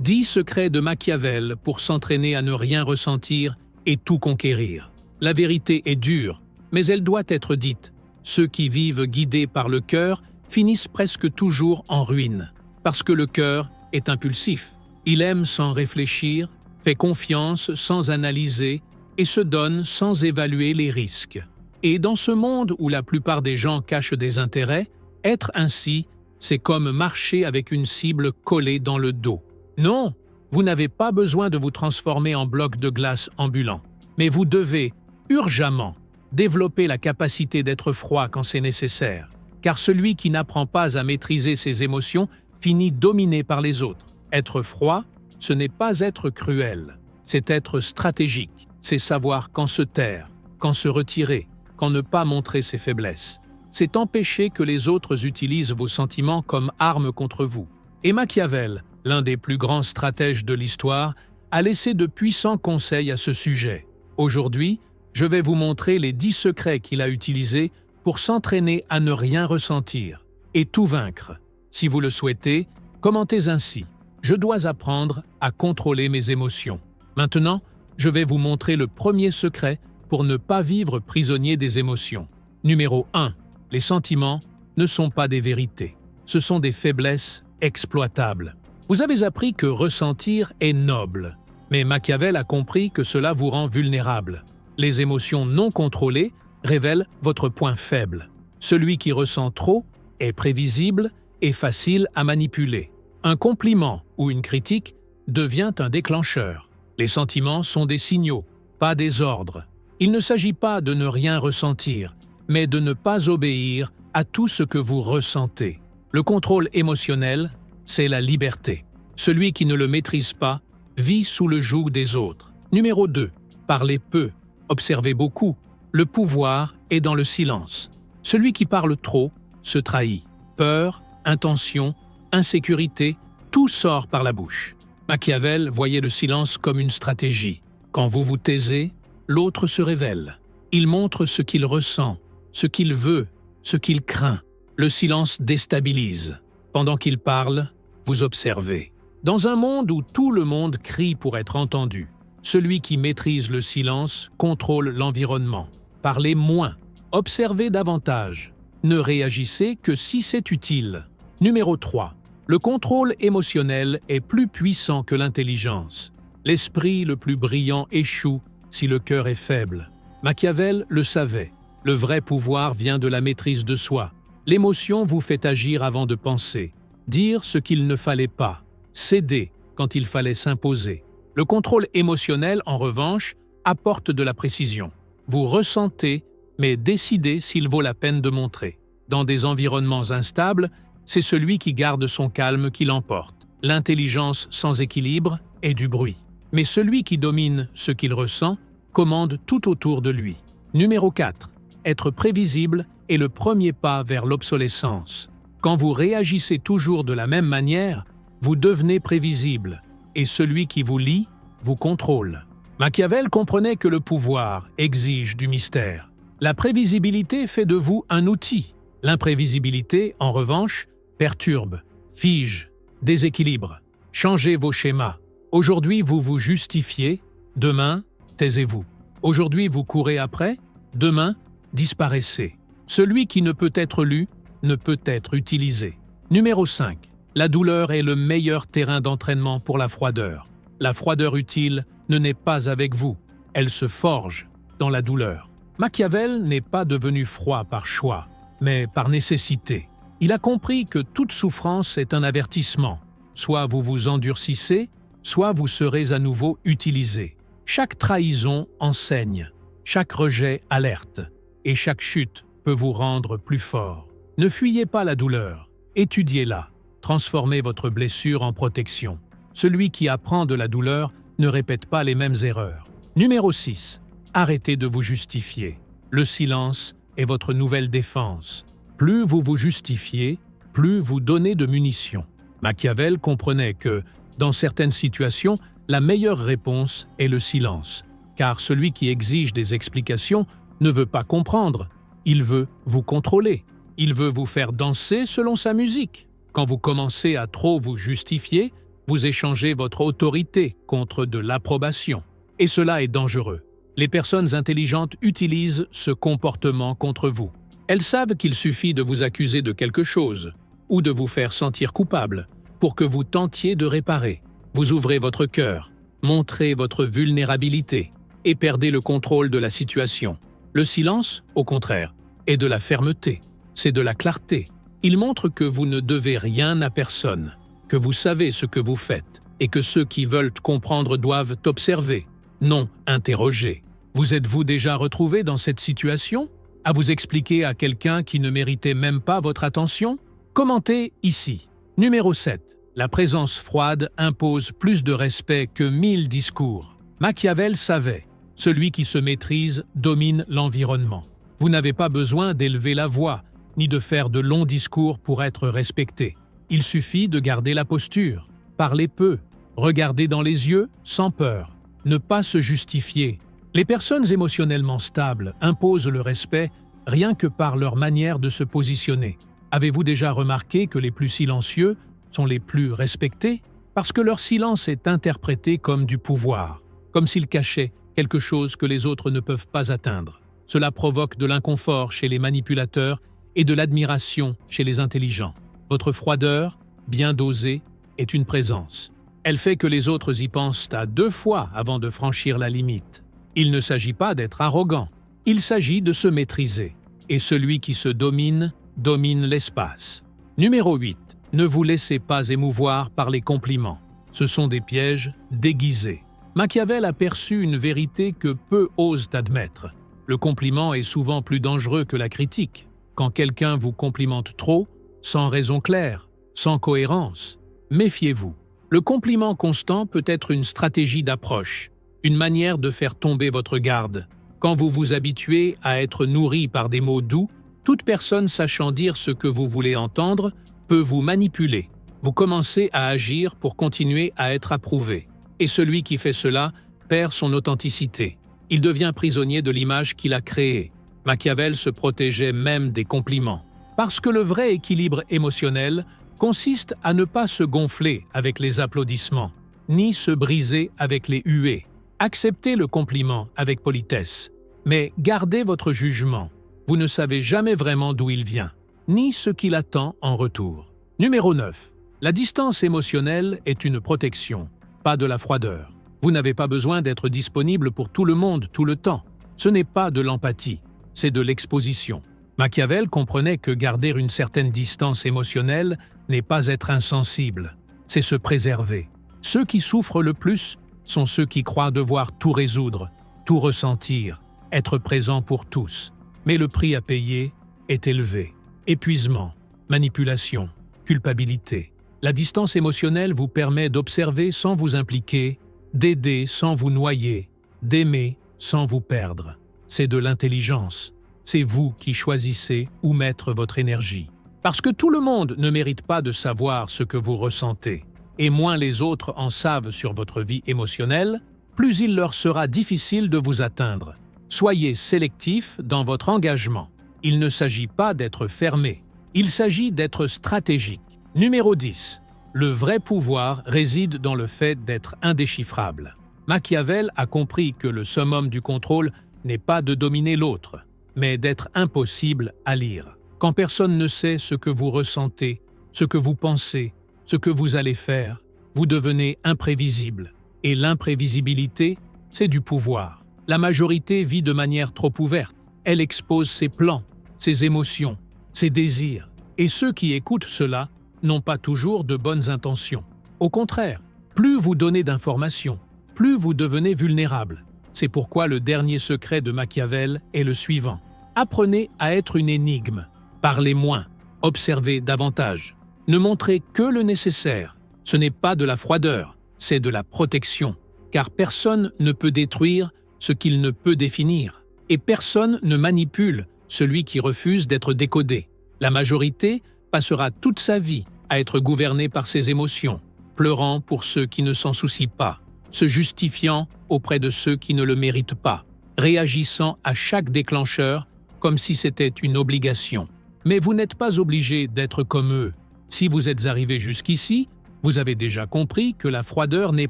10 secrets de Machiavel pour s'entraîner à ne rien ressentir et tout conquérir. La vérité est dure, mais elle doit être dite. Ceux qui vivent guidés par le cœur finissent presque toujours en ruine, parce que le cœur est impulsif. Il aime sans réfléchir, fait confiance sans analyser et se donne sans évaluer les risques. Et dans ce monde où la plupart des gens cachent des intérêts, être ainsi, c'est comme marcher avec une cible collée dans le dos. Non, vous n'avez pas besoin de vous transformer en bloc de glace ambulant, mais vous devez, urgemment, développer la capacité d'être froid quand c'est nécessaire, car celui qui n'apprend pas à maîtriser ses émotions finit dominé par les autres. Être froid, ce n'est pas être cruel, c'est être stratégique, c'est savoir quand se taire, quand se retirer, quand ne pas montrer ses faiblesses. C'est empêcher que les autres utilisent vos sentiments comme arme contre vous. Et Machiavel, l'un des plus grands stratèges de l'histoire, a laissé de puissants conseils à ce sujet. Aujourd'hui, je vais vous montrer les 10 secrets qu'il a utilisés pour s'entraîner à ne rien ressentir et tout vaincre. Si vous le souhaitez, commentez ainsi. Je dois apprendre à contrôler mes émotions. Maintenant, je vais vous montrer le premier secret pour ne pas vivre prisonnier des émotions. Numéro 1. Les sentiments ne sont pas des vérités. Ce sont des faiblesses exploitables. Vous avez appris que ressentir est noble, mais Machiavel a compris que cela vous rend vulnérable. Les émotions non contrôlées révèlent votre point faible. Celui qui ressent trop est prévisible et facile à manipuler. Un compliment ou une critique devient un déclencheur. Les sentiments sont des signaux, pas des ordres. Il ne s'agit pas de ne rien ressentir, mais de ne pas obéir à tout ce que vous ressentez. Le contrôle émotionnel, c'est la liberté. Celui qui ne le maîtrise pas vit sous le joug des autres. Numéro 2. Parlez peu, observez beaucoup. Le pouvoir est dans le silence. Celui qui parle trop se trahit. Peur, intention, insécurité, tout sort par la bouche. Machiavel voyait le silence comme une stratégie. Quand vous vous taisez, l'autre se révèle. Il montre ce qu'il ressent, ce qu'il veut, ce qu'il craint. Le silence déstabilise. Pendant qu'il parle, vous observez. Dans un monde où tout le monde crie pour être entendu, celui qui maîtrise le silence contrôle l'environnement. Parlez moins, observez davantage. Ne réagissez que si c'est utile. Numéro 3. Le contrôle émotionnel est plus puissant que l'intelligence. L'esprit le plus brillant échoue si le cœur est faible. Machiavel le savait. Le vrai pouvoir vient de la maîtrise de soi. L'émotion vous fait agir avant de penser, dire ce qu'il ne fallait pas, céder quand il fallait s'imposer. Le contrôle émotionnel, en revanche, apporte de la précision. Vous ressentez, mais décidez s'il vaut la peine de montrer. Dans des environnements instables, c'est celui qui garde son calme qui l'emporte. L'intelligence sans équilibre est du bruit. Mais celui qui domine ce qu'il ressent commande tout autour de lui. Numéro 4. Être prévisible est le premier pas vers l'obsolescence. Quand vous réagissez toujours de la même manière, vous devenez prévisible, et celui qui vous lie vous contrôle. Machiavel comprenait que le pouvoir exige du mystère. La prévisibilité fait de vous un outil. L'imprévisibilité, en revanche, perturbe, fige, déséquilibre. Changez vos schémas. Aujourd'hui, vous vous justifiez, demain, taisez-vous. Aujourd'hui, vous courez après, demain, disparaissez. Celui qui ne peut être lu ne peut être utilisé. Numéro 5. La douleur est le meilleur terrain d'entraînement pour la froideur. La froideur utile ne naît pas avec vous, elle se forge dans la douleur. Machiavel n'est pas devenu froid par choix, mais par nécessité. Il a compris que toute souffrance est un avertissement. Soit vous vous endurcissez, soit vous serez à nouveau utilisé. Chaque trahison enseigne, chaque rejet alerte, et chaque chute peut vous rendre plus fort. Ne fuyez pas la douleur, étudiez-la, transformez votre blessure en protection. Celui qui apprend de la douleur ne répète pas les mêmes erreurs. Numéro 6. Arrêtez de vous justifier. Le silence est votre nouvelle défense. Plus vous vous justifiez, plus vous donnez de munitions. Machiavel comprenait que, dans certaines situations, la meilleure réponse est le silence, car celui qui exige des explications ne veut pas comprendre, il veut vous contrôler, il veut vous faire danser selon sa musique. Quand vous commencez à trop vous justifier, Vous échangez votre autorité contre de l'approbation. Et cela est dangereux. Les personnes intelligentes utilisent ce comportement contre vous. Elles savent qu'il suffit de vous accuser de quelque chose ou de vous faire sentir coupable pour que vous tentiez de réparer. Vous ouvrez votre cœur, montrez votre vulnérabilité et perdez le contrôle de la situation. Le silence, au contraire, est de la fermeté, c'est de la clarté. Il montre que vous ne devez rien à personne, que vous savez ce que vous faites et que ceux qui veulent comprendre doivent observer, non interroger. Vous êtes-vous déjà retrouvé dans cette situation? À vous expliquer à quelqu'un qui ne méritait même pas votre attention? Commentez ici. Numéro 7. La présence froide impose plus de respect que 1000 discours. Machiavel savait, celui qui se maîtrise domine l'environnement. Vous n'avez pas besoin d'élever la voix, ni de faire de longs discours pour être respecté. Il suffit de garder la posture, parler peu, regarder dans les yeux sans peur, ne pas se justifier. Les personnes émotionnellement stables imposent le respect rien que par leur manière de se positionner. Avez-vous déjà remarqué que les plus silencieux sont les plus respectés? Parce que leur silence est interprété comme du pouvoir, comme s'ils cachaient quelque chose que les autres ne peuvent pas atteindre. Cela provoque de l'inconfort chez les manipulateurs et de l'admiration chez les intelligents. Votre froideur, bien dosée, est une présence. Elle fait que les autres y pensent à 2 fois avant de franchir la limite. Il ne s'agit pas d'être arrogant, il s'agit de se maîtriser. Et celui qui se domine, domine l'espace. Numéro 8. Ne vous laissez pas émouvoir par les compliments. Ce sont des pièges déguisés. Machiavel a perçu une vérité que peu osent admettre. Le compliment est souvent plus dangereux que la critique. Quand quelqu'un vous complimente trop, sans raison claire, sans cohérence, méfiez-vous. Le compliment constant peut être une stratégie d'approche, une manière de faire tomber votre garde. Quand vous vous habituez à être nourri par des mots doux, toute personne sachant dire ce que vous voulez entendre peut vous manipuler. Vous commencez à agir pour continuer à être approuvé. Et celui qui fait cela perd son authenticité. Il devient prisonnier de l'image qu'il a créée. Machiavel se protégeait même des compliments. Parce que le vrai équilibre émotionnel consiste à ne pas se gonfler avec les applaudissements, ni se briser avec les huées. Acceptez le compliment avec politesse, mais gardez votre jugement. Vous ne savez jamais vraiment d'où il vient, ni ce qu'il attend en retour. Numéro 9. La distance émotionnelle est une protection, pas de la froideur. Vous n'avez pas besoin d'être disponible pour tout le monde tout le temps. Ce n'est pas de l'empathie, c'est de l'exposition. Machiavel comprenait que garder une certaine distance émotionnelle n'est pas être insensible, c'est se préserver. Ceux qui souffrent le plus sont ceux qui croient devoir tout résoudre, tout ressentir, être présent pour tous. Mais le prix à payer est élevé. Épuisement, manipulation, culpabilité. La distance émotionnelle vous permet d'observer sans vous impliquer, d'aider sans vous noyer, d'aimer sans vous perdre. C'est de l'intelligence. C'est vous qui choisissez où mettre votre énergie. Parce que tout le monde ne mérite pas de savoir ce que vous ressentez. Et moins les autres en savent sur votre vie émotionnelle, plus il leur sera difficile de vous atteindre. Soyez sélectif dans votre engagement. Il ne s'agit pas d'être fermé, il s'agit d'être stratégique. Numéro 10. Le vrai pouvoir réside dans le fait d'être indéchiffrable. Machiavel a compris que le summum du contrôle n'est pas de dominer l'autre, mais d'être impossible à lire. Quand personne ne sait ce que vous ressentez, ce que vous pensez, ce que vous allez faire, vous devenez imprévisible. Et l'imprévisibilité, c'est du pouvoir. La majorité vit de manière trop ouverte. Elle expose ses plans, ses émotions, ses désirs. Et ceux qui écoutent cela n'ont pas toujours de bonnes intentions. Au contraire, plus vous donnez d'informations, plus vous devenez vulnérable. C'est pourquoi le dernier secret de Machiavel est le suivant. Apprenez à être une énigme. Parlez moins, observez davantage. Ne montrez que le nécessaire. Ce n'est pas de la froideur, c'est de la protection. Car personne ne peut détruire ce qu'il ne peut définir. Et personne ne manipule celui qui refuse d'être décodé. La majorité passera toute sa vie à être gouvernée par ses émotions, pleurant pour ceux qui ne s'en soucient pas, se justifiant auprès de ceux qui ne le méritent pas, réagissant à chaque déclencheur comme si c'était une obligation. Mais vous n'êtes pas obligé d'être comme eux. Si vous êtes arrivé jusqu'ici, Vous avez déjà compris que la froideur n'est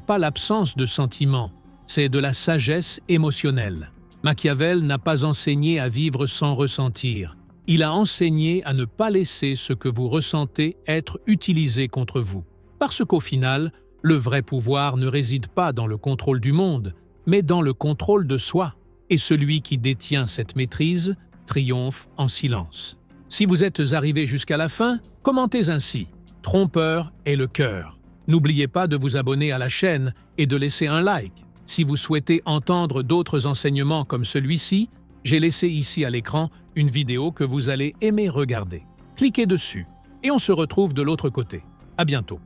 pas l'absence de sentiments, c'est de la sagesse émotionnelle. Machiavel n'a pas enseigné à vivre sans ressentir. Il a enseigné à ne pas laisser ce que vous ressentez être utilisé contre vous. Parce qu'au final, le vrai pouvoir ne réside pas dans le contrôle du monde, mais dans le contrôle de soi. Et celui qui détient cette maîtrise triomphe en silence. Si vous êtes arrivé jusqu'à la fin, commentez ainsi. Trompeur est le cœur. N'oubliez pas de vous abonner à la chaîne et de laisser un like. Si vous souhaitez entendre d'autres enseignements comme celui-ci, j'ai laissé ici à l'écran une vidéo que vous allez aimer regarder. Cliquez dessus et on se retrouve de l'autre côté. À bientôt.